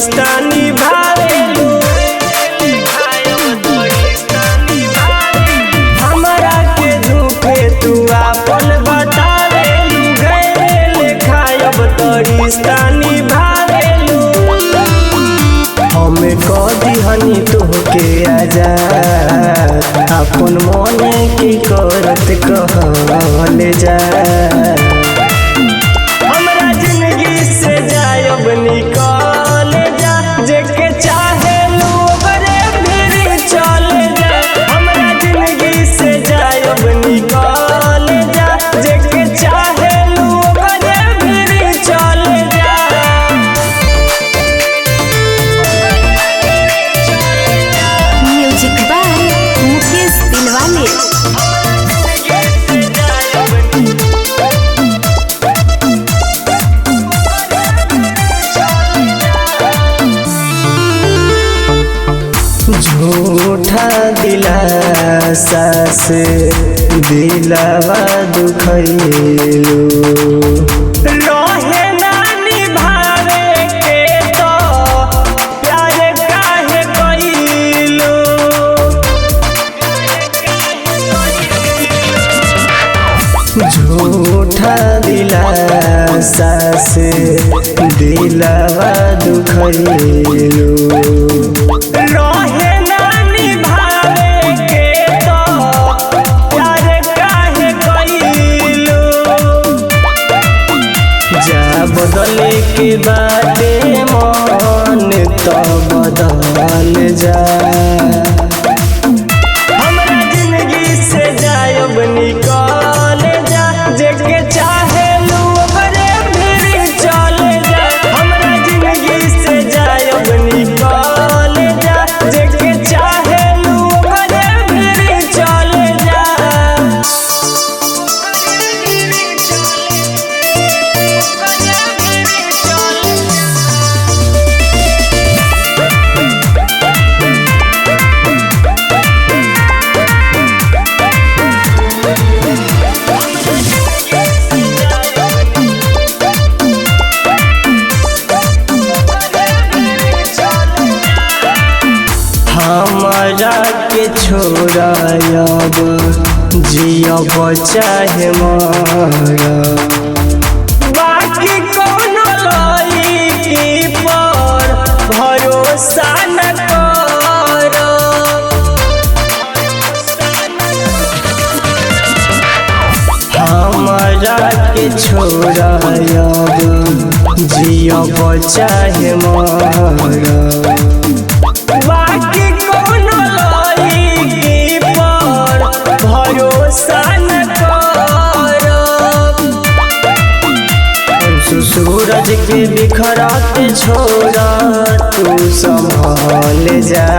रिश्ता निभावेलू। हमरा के झूठे तू आपन बतावेलू, गैरे लेखा अब तो रिश्ता निभावेलू। हमें कदी हनी तोहके आजाद, अपन मने की करत कहल जा। हमरा जिंदगी से जायब निकल जा, जेके चाहेलू ओकरे फिर चल जा। हमरा जिंदगी से जायब निकल जा, जेके चाहेलू ओकरे फिर चल जा। Music by Mukesh Dilwale. झूठा दिलासा से दिलवा दुखैलू, रहे ना निभावे के तो प्यार काहे कइलू। झूठा दिलासा से दिलवा दुखैलू, रहे ना निभावे के तो प्यार काहे कइलू। जा बदले के बाटे मन तो बदल जा। हमरा जिंदगी से जायब निकल जा, जेके चाहेलू ओकरे फिर चल जा। हमरा जिंदगी से जायब निकल जा, जेके चाहेलू ओकरे फिर चल जा। हमरा के छोड़ब जियब चाहे मरा, बाकी कोनो लड़की पर भरोसा न कर। हमरा के छोड़ब जियब चाहे मरा, बाकी कोनो लड़की पर भरोसा न करब। सूरज के बिखराते छोड़ा तू संभाल जा।